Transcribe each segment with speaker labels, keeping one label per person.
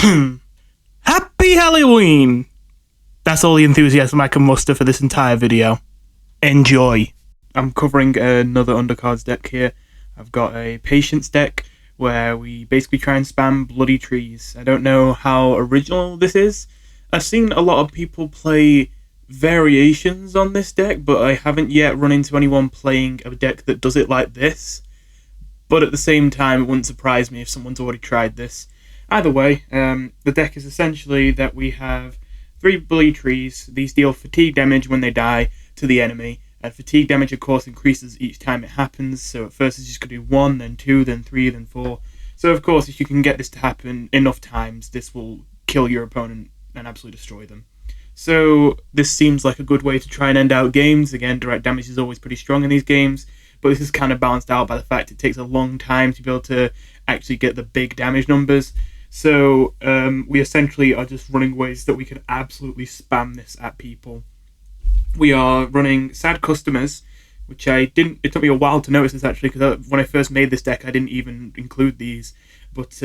Speaker 1: Happy Halloween! That's all the enthusiasm I can muster for this entire video. Enjoy. I'm covering another Undercards deck here. I've got a Patience deck where we basically try and spam Bloody Trees. I don't know how original this is. I've seen a lot of people play variations on this deck, but I haven't yet run into anyone playing a deck that does it like this. But at the same time, it wouldn't surprise me if someone's already tried this. Either way, the deck is essentially that we have 3 Bloody Trees. These deal fatigue damage when they die to the enemy. And fatigue damage, of course, increases each time it happens. So at first it's just going to do 1, then 2, then 3, then 4. So of course, if you can get this to happen enough times, this will kill your opponent and absolutely destroy them. So this seems like a good way to try and end out games. Again, direct damage is always pretty strong in these games, but this is kind of balanced out by the fact it takes a long time to be able to actually get the big damage numbers. So we essentially are just running ways that we can absolutely spam this at people. We are running Sad Customers, which it took me a while to notice this actually, because when I first made this deck I didn't even include these. But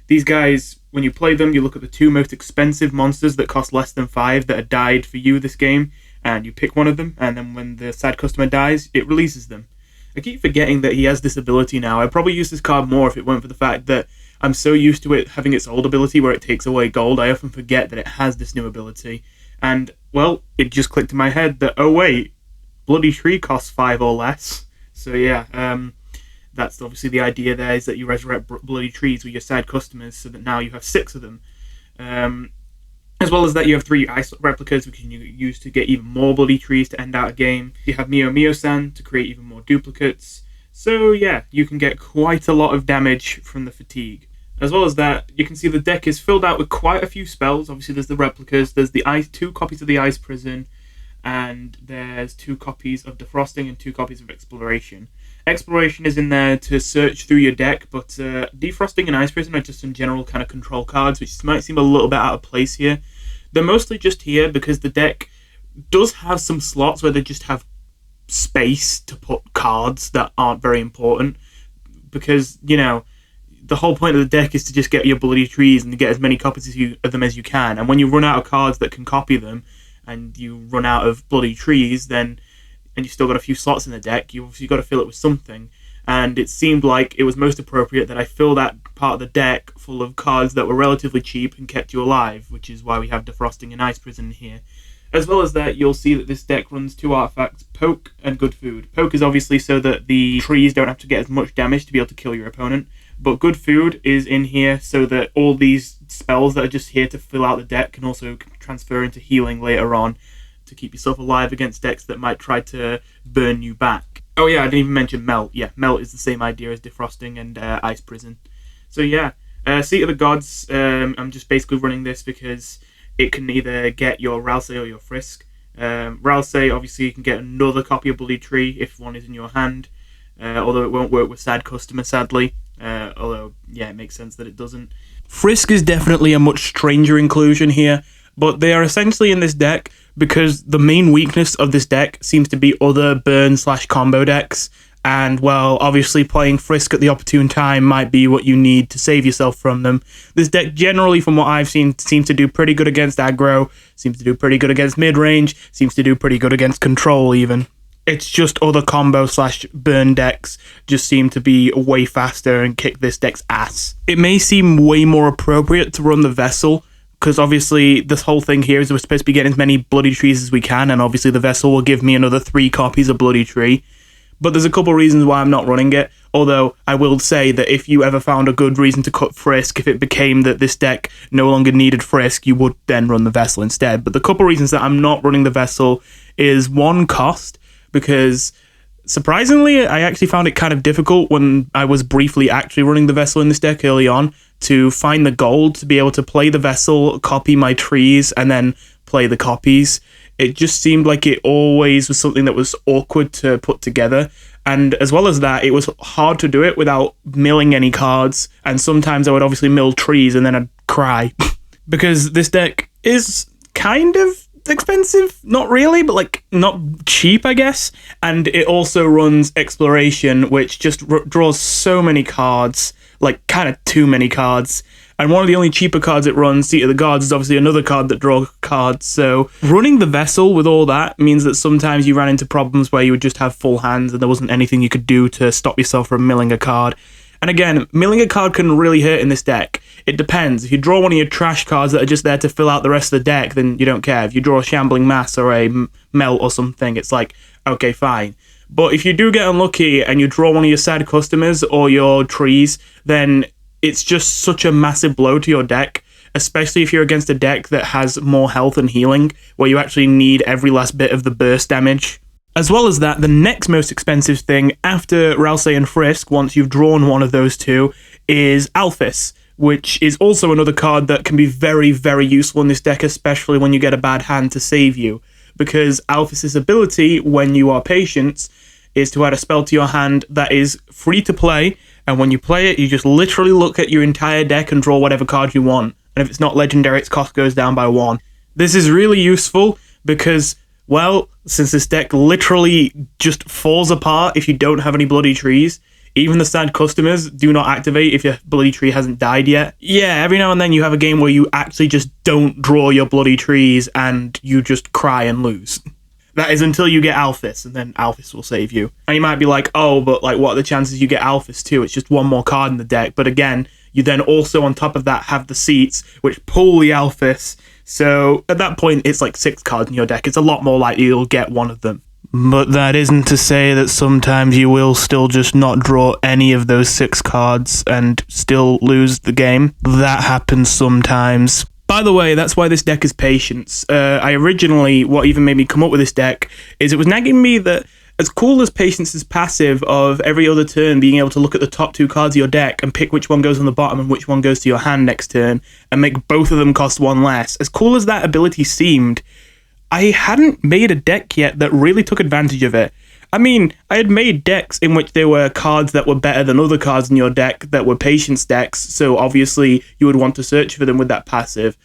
Speaker 1: these guys, when you play them, you look at the 2 most expensive monsters that cost less than 5 that are died for you this game, and you pick one of them, and then when the Sad Customer dies, it releases them. I keep forgetting that he has this ability now. I'd probably use this card more if it weren't for the fact that I'm so used to it having its old ability where it takes away gold. I often forget that it has this new ability. And, well, it just clicked in my head that, oh wait, Bloody Tree costs 5 or less. So yeah, that's obviously the idea there, is that you resurrect Bloody Trees with your Sad Customers so that now you have 6 of them. As well as that, you have 3 Ice Replicas, which you can use to get even more Bloody Trees to end out a game. You have Mio-San to create even more duplicates. So yeah, you can get quite a lot of damage from the fatigue. As well as that, you can see the deck is filled out with quite a few spells. Obviously there's the replicas, there's the 2 copies of the Ice Prison, and there's 2 copies of Defrosting and 2 copies of Exploration. Exploration is in there to search through your deck, but Defrosting and Ice Prison are just some general kind of control cards, which might seem a little bit out of place here. They're mostly just here because the deck does have some slots where they just have space to put cards that aren't very important, because, you know, the whole point of the deck is to just get your Bloody Trees and to get as many copies of them as you can. And when you run out of cards that can copy them, and you run out of Bloody Trees, and you've still got a few slots in the deck, you've obviously got to fill it with something. And it seemed like it was most appropriate that I fill that part of the deck full of cards that were relatively cheap and kept you alive, which is why we have Defrosting and Ice Prison here. As well as that, you'll see that this deck runs 2 artifacts, Poke and Good Food. Poke is obviously so that the trees don't have to get as much damage to be able to kill your opponent, but Good Food is in here so that all these spells that are just here to fill out the deck can also transfer into healing later on to keep yourself alive against decks that might try to burn you back. Oh yeah, I didn't even mention Melt. Yeah, Melt is the same idea as Defrosting and Ice Prison. So yeah, Seat of the Gods, I'm just basically running this because it can either get your Ralsei or your Frisk. Ralsei, obviously, you can get another copy of Bloody Tree if one is in your hand, although it won't work with Sad Customer, sadly. Although, yeah, it makes sense that it doesn't. Frisk is definitely a much stranger inclusion here, but they are essentially in this deck because the main weakness of this deck seems to be other burn/combo decks. And, well, obviously playing Frisk at the opportune time might be what you need to save yourself from them. This deck, generally, from what I've seen, seems to do pretty good against aggro, seems to do pretty good against mid-range, seems to do pretty good against control, even. It's just other combo/burn decks just seem to be way faster and kick this deck's ass. It may seem way more appropriate to run the Vessel, because obviously this whole thing here is we're supposed to be getting as many Bloody Trees as we can, and obviously the Vessel will give me another 3 copies of Bloody Tree. But there's a couple reasons why I'm not running it, although I will say that if you ever found a good reason to cut Frisk, if it became that this deck no longer needed Frisk, you would then run the Vessel instead. But the couple reasons that I'm not running the Vessel is, 1, cost, because surprisingly, I actually found it kind of difficult when I was briefly actually running the Vessel in this deck early on to find the gold to be able to play the Vessel, copy my trees, and then play the copies. It just seemed like it always was something that was awkward to put together. And as well as that, it was hard to do it without milling any cards. And sometimes I would obviously mill trees and then I'd cry. Because this deck is kind of expensive. Not really, but like not cheap, I guess. And it also runs Exploration, which just draws so many cards. Like kind of too many cards. And one of the only cheaper cards it runs, Seat of the Gods, is obviously another card that draws cards. So running the Vessel with all that means that sometimes you ran into problems where you would just have full hands and there wasn't anything you could do to stop yourself from milling a card. And again, milling a card can really hurt in this deck. It depends. If you draw one of your trash cards that are just there to fill out the rest of the deck, then you don't care. If you draw a Shambling Mass or a Melt or something, it's like, okay, fine. But if you do get unlucky and you draw one of your side customers or your trees, then it's just such a massive blow to your deck, especially if you're against a deck that has more health and healing, where you actually need every last bit of the burst damage. As well as that, the next most expensive thing after Ralsei and Frisk, once you've drawn one of those two, is Alphys, which is also another card that can be very, very useful in this deck, especially when you get a bad hand to save you. Because Alphys' ability, when you are patient, is to add a spell to your hand that is free to play, and when you play it, you just literally look at your entire deck and draw whatever card you want. And if it's not legendary, its cost goes down by 1. This is really useful because, well, since this deck literally just falls apart if you don't have any bloody trees, even the side customers do not activate if your bloody tree hasn't died yet. Yeah, every now and then you have a game where you actually just don't draw your bloody trees and you just cry and lose. That is until you get Alphys, and then Alphys will save you. And you might be like, oh, but like, what are the chances you get Alphys too? It's just one more card in the deck. But again, you then also on top of that have the seats, which pull the Alphys. So at that point, it's like 6 cards in your deck. It's a lot more likely you'll get one of them. But that isn't to say that sometimes you will still just not draw any of those 6 cards and still lose the game. That happens sometimes. By the way, that's why this deck is Patience. I originally, what even made me come up with this deck is it was nagging me that as cool as Patience's passive of every other turn being able to look at the top 2 cards of your deck and pick which one goes on the bottom and which one goes to your hand next turn and make both of them cost 1 less, as cool as that ability seemed, I hadn't made a deck yet that really took advantage of it. I mean, I had made decks in which there were cards that were better than other cards in your deck that were Patience decks, so obviously you would want to search for them with that passive.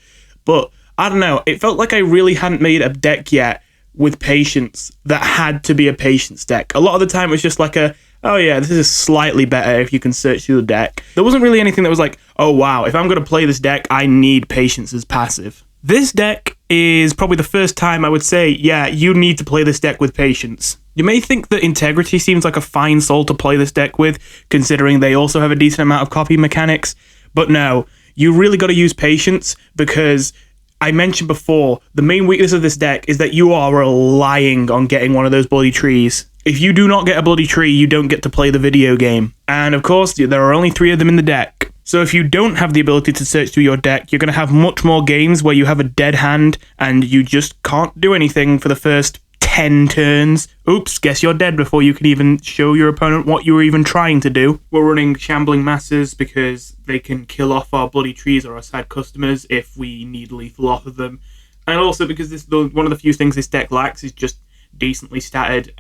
Speaker 1: But, I don't know, it felt like I really hadn't made a deck yet with Patience that had to be a Patience deck. A lot of the time it was just like oh yeah, this is slightly better if you can search through the deck. There wasn't really anything that was like, oh wow, if I'm going to play this deck, I need Patience's passive. This deck is probably the first time I would say, yeah, you need to play this deck with Patience. You may think that Integrity seems like a fine soul to play this deck with, considering they also have a decent amount of copy mechanics, but no, you really got to use Patience because I mentioned before, the main weakness of this deck is that you are relying on getting one of those bloody trees. If you do not get a bloody tree, you don't get to play the video game. And of course, there are only 3 of them in the deck. So if you don't have the ability to search through your deck, you're going to have much more games where you have a dead hand and you just can't do anything for the first 10 turns. Oops, guess you're dead before you can even show your opponent what you were even trying to do. We're running Shambling Masses because they can kill off our bloody trees or our side customers if we need lethal off of them. And also because one of the few things this deck lacks is just decently statted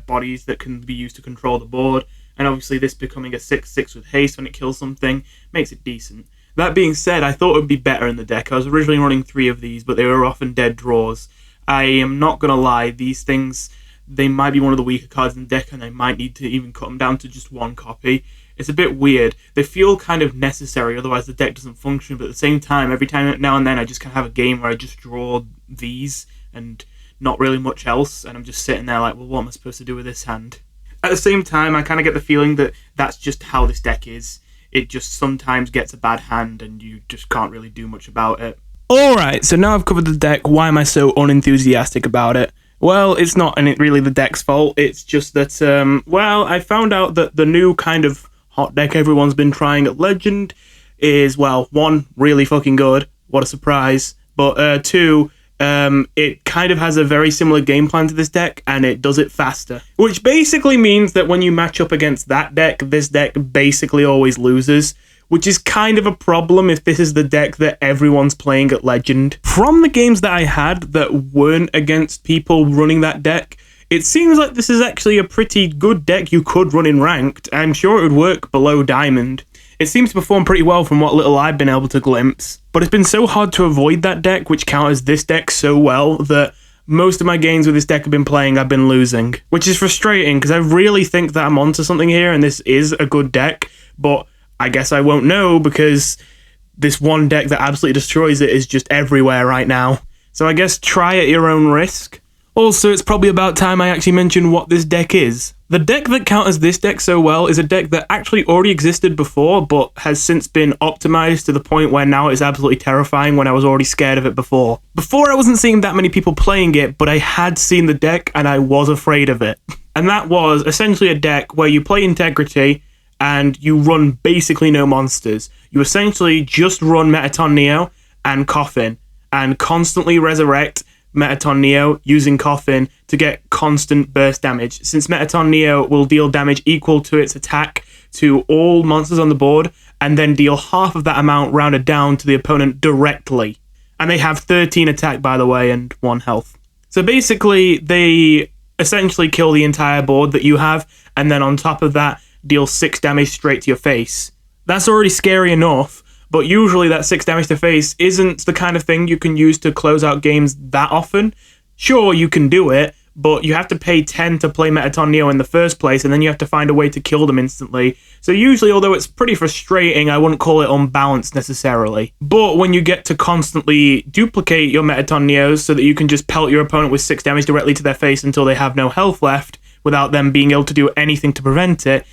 Speaker 1: bodies that can be used to control the board. And obviously this becoming a 6/6 with haste when it kills something makes it decent. That being said, I thought it would be better in the deck. I was originally running 3 of these, but they were often dead draws. I am not going to lie, these things, they might be one of the weaker cards in the deck and I might need to even cut them down to just 1 copy. It's a bit weird. They feel kind of necessary, otherwise the deck doesn't function, but at the same time, every time now and then I just kind of have a game where I just draw these and not really much else, and I'm just sitting there like, well, what am I supposed to do with this hand? At the same time, I kind of get the feeling that that's just how this deck is. It just sometimes gets a bad hand and you just can't really do much about it. Alright, so now I've covered the deck, why am I so unenthusiastic about it? Well, it's not really the deck's fault, it's just that, well, I found out that the new kind of hot deck everyone's been trying at Legend is, well, 1, really fucking good, what a surprise, but 2, it kind of has a very similar game plan to this deck, and it does it faster. Which basically means that when you match up against that deck, this deck basically always loses. Which is kind of a problem if this is the deck that everyone's playing at Legend. From the games that I had that weren't against people running that deck, it seems like this is actually a pretty good deck you could run in Ranked. I'm sure it would work below Diamond. It seems to perform pretty well from what little I've been able to glimpse. But it's been so hard to avoid that deck, which counters this deck so well, that most of my games with this deck I've been losing. Which is frustrating, because I really think that I'm onto something here, and this is a good deck, but I guess I won't know because this one deck that absolutely destroys it is just everywhere right now. So I guess try at your own risk. Also, it's probably about time I actually mention what this deck is. The deck that counters this deck so well is a deck that actually already existed before, but has since been optimized to the point where now it's absolutely terrifying when I was already scared of it before. Before I wasn't seeing that many people playing it, but I had seen the deck and I was afraid of it. And that was essentially a deck where you play Integrity and you run basically no monsters. You essentially just run Metaton Neo and Coffin and constantly resurrect Metaton Neo using Coffin to get constant burst damage, since Metaton Neo will deal damage equal to its attack to all monsters on the board, and then deal half of that amount rounded down to the opponent directly. And they have 13 attack, by the way, and 1 health. So basically, they essentially kill the entire board that you have, and then on top of that, deal 6 damage straight to your face. That's already scary enough, but usually that 6 damage to face isn't the kind of thing you can use to close out games that often. Sure, you can do it, but you have to pay 10 to play Metaton Neo in the first place, and then you have to find a way to kill them instantly. So usually, although it's pretty frustrating, I wouldn't call it unbalanced necessarily. But when you get to constantly duplicate your Metaton Neos so that you can just pelt your opponent with 6 damage directly to their face until they have no health left, without them being able to do anything to prevent it,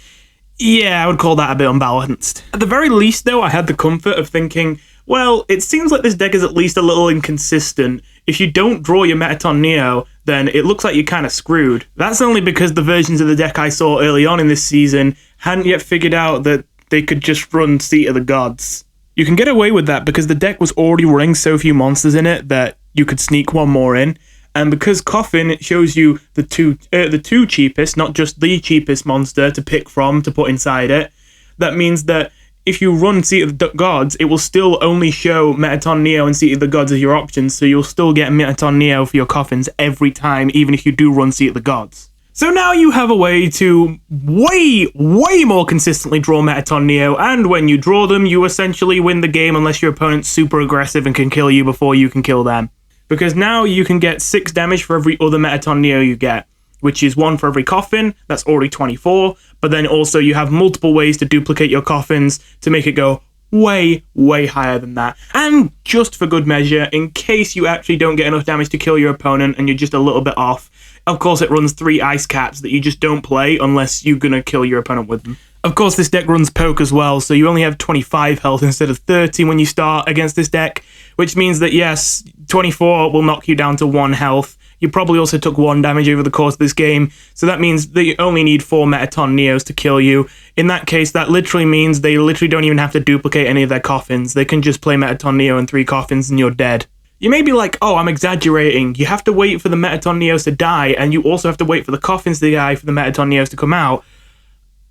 Speaker 1: yeah, I would call that a bit unbalanced. At the very least, though, I had the comfort of thinking, well, it seems like this deck is at least a little inconsistent. If you don't draw your Metaton Neo, then it looks like you're kind of screwed. That's only because the versions of the deck I saw early on in this season hadn't yet figured out that they could just run Seat of the Gods. You can get away with that because the deck was already running so few monsters in it that you could sneak one more in. And because Coffin shows you the two cheapest, not just the cheapest monster to pick from to put inside it, that means that if you run Seat of the Gods, it will still only show Metaton Neo and Seat of the Gods as your options, so you'll still get Metaton Neo for your Coffins every time, even if you do run Seat of the Gods. So now you have a way to way more consistently draw Metaton Neo, and when you draw them, you essentially win the game unless your opponent's super aggressive and can kill you before you can kill them. Because now you can get 6 damage for every other Metaton Neo you get, which is 1 for every Coffin, that's already 24, but then also you have multiple ways to duplicate your Coffins to make it go way higher than that. And just for good measure, in case you actually don't get enough damage to kill your opponent and you're just a little bit off, of course it runs 3 ice caps that you just don't play unless you're gonna kill your opponent with them. Of course, this deck runs poke as well, so you only have 25 health instead of 30 when you start against this deck, which means that yes, 24 will knock you down to 1 health. You probably also took 1 damage over the course of this game, so that means that you only need 4 Metaton Neos to kill you. In that case, that literally means they literally don't even have to duplicate any of their Coffins. They can just play Metaton Neo and 3 Coffins and you're dead. You may be like, oh, I'm exaggerating. You have to wait for the Metaton Neos to die, and you also have to wait for the Coffins to die for the Metaton Neos to come out.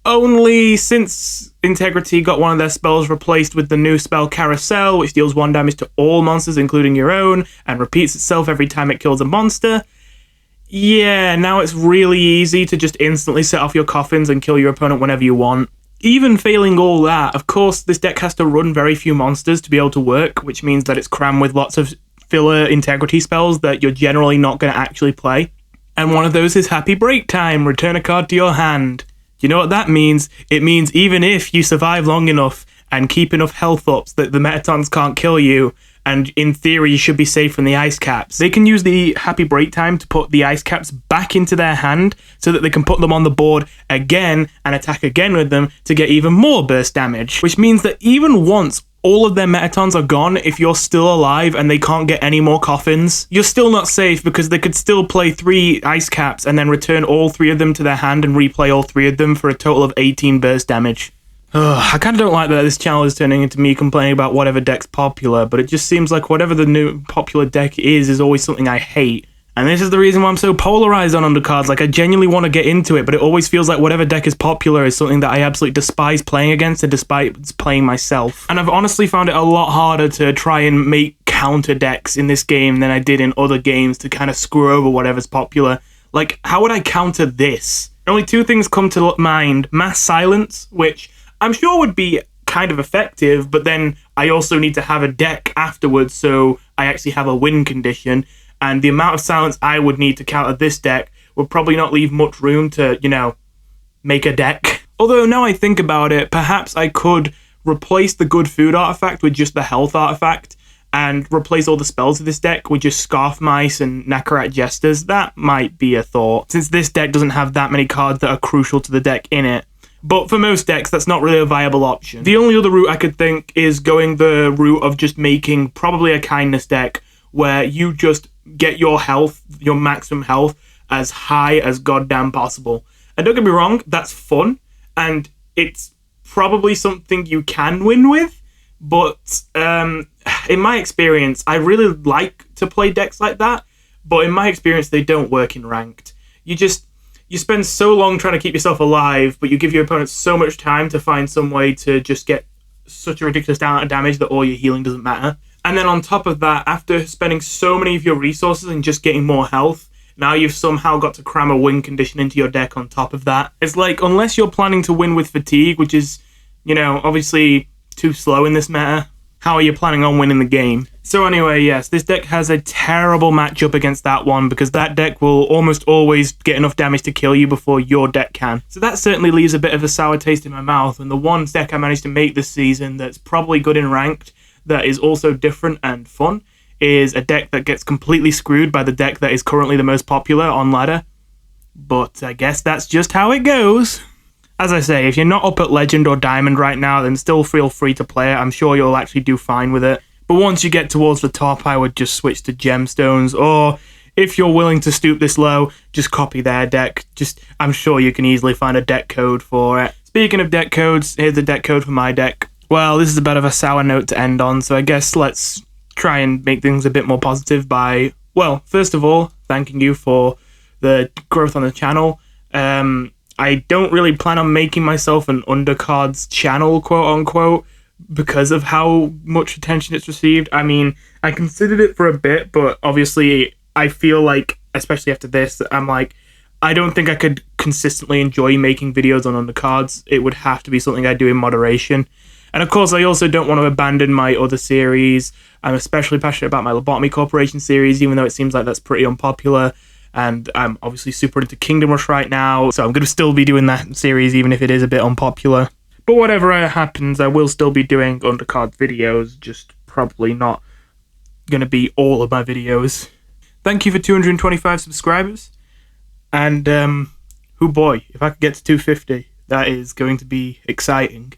Speaker 1: Only since Integrity got one of their spells replaced with the new spell Carousel, which deals 1 damage to all monsters, including your own, and repeats itself every time it kills a monster. Yeah, now it's really easy to just instantly set off your Coffins and kill your opponent whenever you want. Even failing all that, of course, this deck has to run very few monsters to be able to work, which means that it's crammed with lots of filler Integrity spells that you're generally not going to actually play. And one of those is Happy Break Time, return a card to your hand. You know what that means? It means even if you survive long enough and keep enough health ups that the Metatons can't kill you, and in theory you should be safe from the ice caps, they can use the Happy Break Time to put the ice caps back into their hand so that they can put them on the board again and attack again with them to get even more burst damage. Which means that even once all of their Metatons are gone, if you're still alive and they can't get any more Coffins, you're still not safe because they could still play 3 ice caps and then return all 3 of them to their hand and replay all 3 of them for a total of 18 burst damage. I kind of don't like that this channel is turning into me complaining about whatever deck's popular, but it just seems like whatever the new popular deck is always something I hate. And this is the reason why I'm so polarized on Undercards. Like, I genuinely want to get into it, but it always feels like whatever deck is popular is something that I absolutely despise playing against and despise playing myself. And I've honestly found it a lot harder to try and make counter decks in this game than I did in other games to kind of screw over whatever's popular. Like, how would I counter this? Only 2 things come to mind. Mass Silence, which I'm sure would be kind of effective, but then I also need to have a deck afterwards, so I actually have a win condition. And the amount of silence I would need to counter this deck would probably not leave much room to, make a deck. Although, now I think about it, perhaps I could replace the good food artifact with just the health artifact, and replace all the spells of this deck with just Scarf Mice and Nakarat Jesters, that might be a thought, since this deck doesn't have that many cards that are crucial to the deck in it. But for most decks, that's not really a viable option. The only other route I could think is going the route of just making probably a kindness deck, where you just get your health, your maximum health, as high as goddamn possible. And don't get me wrong, that's fun, and it's probably something you can win with, but in my experience, I really like to play decks like that, but in my experience, they don't work in ranked. You spend so long trying to keep yourself alive, but you give your opponent so much time to find some way to just get such a ridiculous amount of damage that all your healing doesn't matter. And then on top of that, after spending so many of your resources and just getting more health, now you've somehow got to cram a win condition into your deck on top of that. It's like, unless you're planning to win with fatigue, which is, obviously too slow in this meta, how are you planning on winning the game? So anyway, yes, this deck has a terrible matchup against that one, because that deck will almost always get enough damage to kill you before your deck can. So that certainly leaves a bit of a sour taste in my mouth, and the one deck I managed to make this season that's probably good in ranked, that is also different and fun, is a deck that gets completely screwed by the deck that is currently the most popular on ladder. But I guess that's just how it goes. As I say, if you're not up at Legend or Diamond right now, then still feel free to play it. I'm sure you'll actually do fine with it. But once you get towards the top, I would just switch to Gemstones, or if you're willing to stoop this low, just copy their deck. I'm sure you can easily find a deck code for it. Speaking of deck codes, here's the deck code for my deck. Well, this is a bit of a sour note to end on, so I guess let's try and make things a bit more positive by, well, first of all, thanking you for the growth on the channel. I don't really plan on making myself an Undercards channel, quote-unquote, because of how much attention it's received. I mean, I considered it for a bit, but obviously I feel like, especially after this, I'm like, I don't think I could consistently enjoy making videos on Undercards. It would have to be something I do in moderation. And of course, I also don't want to abandon my other series. I'm especially passionate about my Lobotomy Corporation series, even though it seems like that's pretty unpopular. And I'm obviously super into Kingdom Rush right now, so I'm going to still be doing that series, even if it is a bit unpopular. But whatever happens, I will still be doing Undercard videos, just probably not going to be all of my videos. Thank you for 225 subscribers. And, oh boy, if I could get to 250, that is going to be exciting.